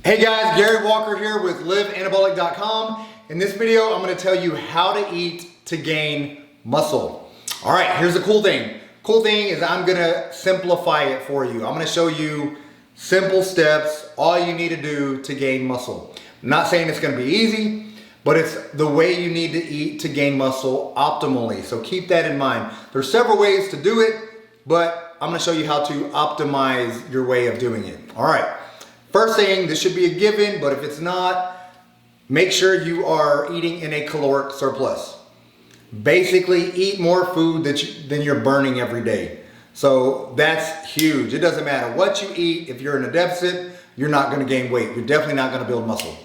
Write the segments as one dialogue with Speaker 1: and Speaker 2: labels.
Speaker 1: Hey guys, Gary Walker here with liveanabolic.com. In this video, I'm going to tell you how to eat to gain muscle. All right, here's the cool thing. Cool thing is I'm going to simplify it for you. I'm going to show you simple steps, all you need to do to gain muscle. I'm not saying it's going to be easy, but it's the way you need to eat to gain muscle optimally. So keep that in mind. There's several ways to do it, but I'm going to show you how to optimize your way of doing it. All right. First thing, this should be a given, but if it's not, make sure you are eating in a caloric surplus. Basically, eat more food than you're burning every day. So that's huge. It doesn't matter what you eat. If you're in a deficit, you're not going to gain weight. You're definitely not going to build muscle.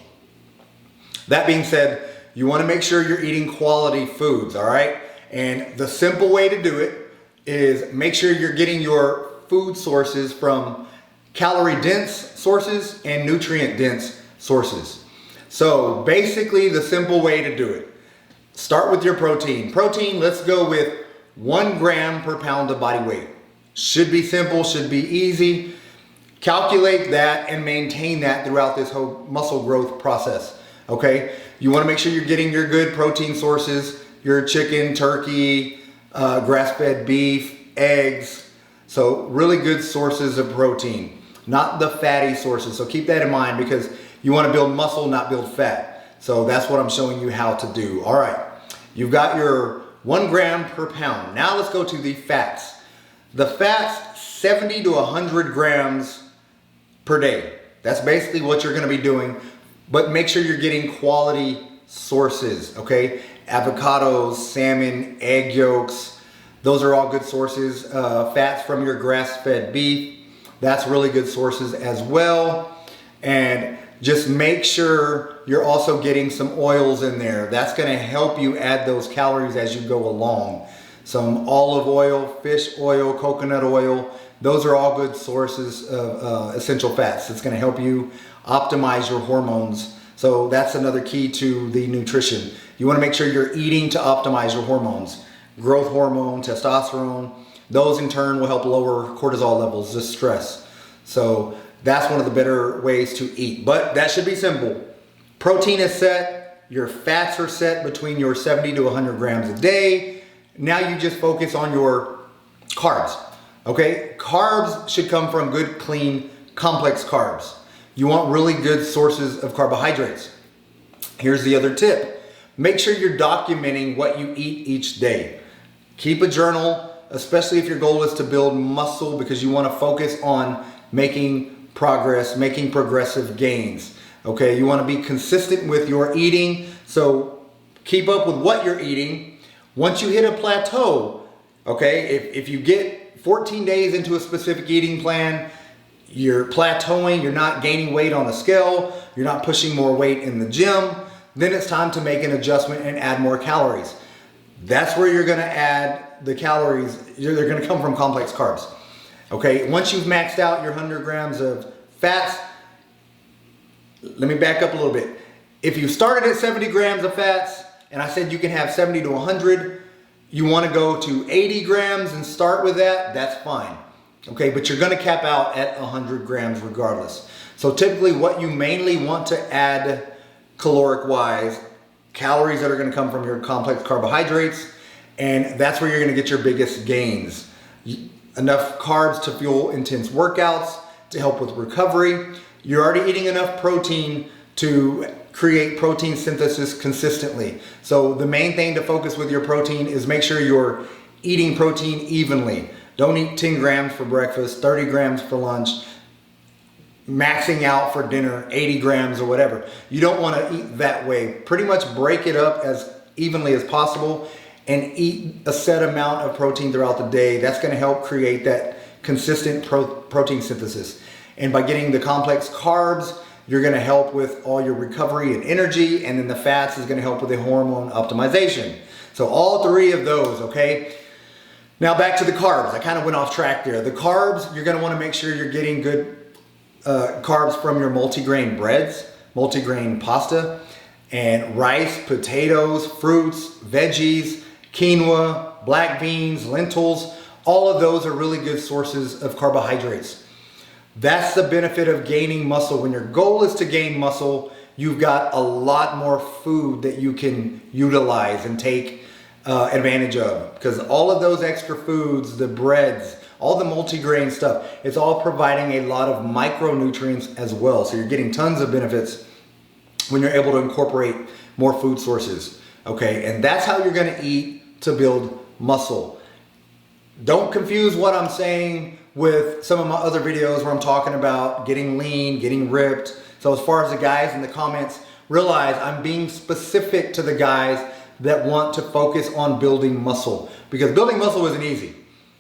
Speaker 1: That being said, you want to make sure you're eating quality foods, all right? And the simple way to do it is make sure you're getting your food sources from calorie dense sources and nutrient dense sources. So basically the simple way to do it, start with your protein. Protein, let's go with 1 gram per pound of body weight. Should be simple, should be easy. Calculate that and maintain that throughout this whole muscle growth process, okay? You wanna make sure you're getting your good protein sources, your chicken, turkey, grass-fed beef, eggs. So really good sources of protein. Not the fatty sources. So keep that in mind because you want to build muscle, not build fat. So that's what I'm showing you how to do. All right, you've got your 1 gram per pound. Now let's go to the fats. The fats, 70 to 100 grams per day. That's basically what you're going to be doing, but make sure you're getting quality sources, okay? Avocados, salmon, egg yolks, those are all good sources. Fats from your grass-fed beef, that's really good sources as well. And just make sure you're also getting some oils in there. That's gonna help you add those calories as you go along. Some olive oil, fish oil, coconut oil, those are all good sources of essential fats. It's gonna help you optimize your hormones. So that's another key to the nutrition. You wanna make sure you're eating to optimize your hormones. Growth hormone, testosterone, those in turn will help lower cortisol levels, just stress. So that's one of the better ways to eat, but that should be simple. Protein is set, your fats are set between your 70 to 100 grams a day. Now you just focus on your carbs, okay? Carbs should come from good, clean, complex carbs. You want really good sources of carbohydrates. Here's the other tip. Make sure you're documenting what you eat each day. Keep a journal, especially if your goal is to build muscle because you want to focus on making progress, making progressive gains. Okay, you want to be consistent with your eating, so keep up with what you're eating. Once you hit a plateau, okay, if you get 14 days into a specific eating plan, you're plateauing, you're not gaining weight on the scale, you're not pushing more weight in the gym, then it's time to make an adjustment and add more calories. That's where you're gonna add the calories. They're gonna come from complex carbs. Okay, once you've maxed out your 100 grams of fats, let me back up a little bit. If you started at 70 grams of fats, and I said you can have 70 to 100, you wanna go to 80 grams and start with that, that's fine. Okay, but you're gonna cap out at 100 grams regardless. So typically what you mainly want to add caloric-wise, calories that are going to come from your complex carbohydrates, and that's where you're going to get your biggest gains. Enough carbs to fuel intense workouts, to help with recovery. You're already eating enough protein to create protein synthesis consistently. So the main thing to focus with your protein is make sure you're eating protein evenly. Don't eat 10 grams for breakfast, 30 grams for lunch, maxing out for dinner 80 grams or whatever. You don't want to eat that way. Pretty much break it up as evenly as possible and eat a set amount of protein throughout the day. That's going to help create that consistent protein synthesis. And by getting the complex carbs, you're going to help with all your recovery and energy, and then the fats is going to help with the hormone optimization. So all three of those, okay? Now back to the carbs. I kind of went off track there. The carbs, you're going to want to make sure you're getting good carbs from your multigrain breads, multigrain pasta, and rice, potatoes, fruits, veggies, quinoa, black beans, lentils. All of those are really good sources of carbohydrates. That's the benefit of gaining muscle. When your goal is to gain muscle, you've got a lot more food that you can utilize and take advantage of, because all of those extra foods, the breads, all the multigrain stuff, it's all providing a lot of micronutrients as well. So you're getting tons of benefits when you're able to incorporate more food sources. Okay, and that's how you're going to eat to build muscle. Don't confuse what I'm saying with some of my other videos where I'm talking about getting lean, getting ripped. So as far as the guys in the comments, realize I'm being specific to the guys that want to focus on building muscle, because building muscle isn't easy.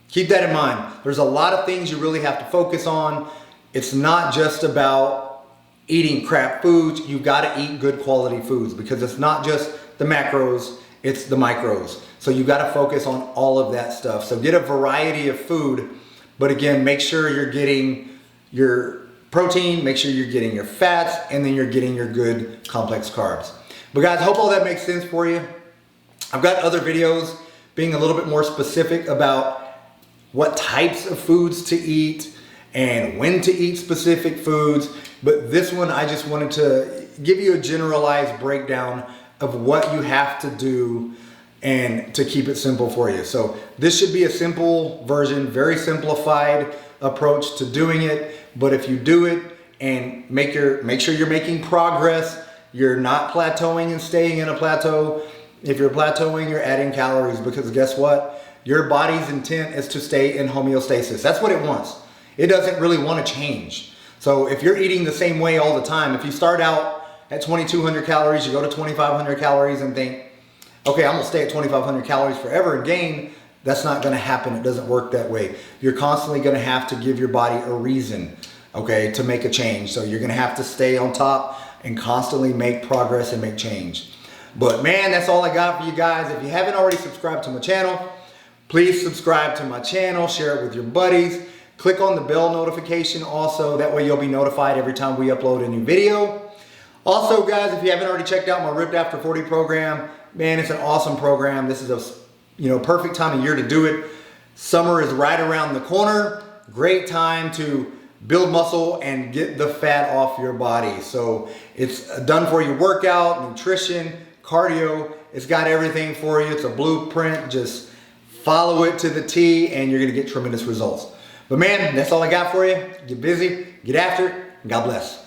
Speaker 1: Keep that in mind. There's a lot of things you really have to focus on. It's not just about eating crap foods. You've got to eat good quality foods, because it's not just the macros, it's the micros. So you got to focus on all of that stuff. So get a variety of food, but again, make sure you're getting your protein, make sure you're getting your fats, and then you're getting your good complex carbs. But guys, hope all that makes sense for you. I've got other videos being a little bit more specific about what types of foods to eat and when to eat specific foods. But this one, I just wanted to give you a generalized breakdown of what you have to do and to keep it simple for you. So this should be a simple version, very simplified approach to doing it. But if you do it and make sure you're making progress, you're not plateauing and staying in a plateau. If you're plateauing, you're adding calories, because guess what? Your body's intent is to stay in homeostasis. That's what it wants. It doesn't really want to change. So if you're eating the same way all the time, if you start out at 2,200 calories, you go to 2,500 calories and think, okay, I'm gonna stay at 2,500 calories forever and gain, that's not gonna happen. It doesn't work that way. You're constantly gonna have to give your body a reason, okay, to make a change. So you're gonna have to stay on top and constantly make progress and make change. But man, that's all I got for you guys. If you haven't already subscribed to my channel, please subscribe to my channel, share it with your buddies. Click on the bell notification also. That way you'll be notified every time we upload a new video. Also guys, if you haven't already checked out my Ripped After 40 program, man, it's an awesome program. This is a perfect time of year to do it. Summer is right around the corner. Great time to build muscle and get the fat off your body. So it's done for you workout, nutrition, cardio. It's got everything for you. It's a blueprint. Just follow it to the T and you're gonna get tremendous results. But man, that's all I got for you. Get busy, get after it, and God bless.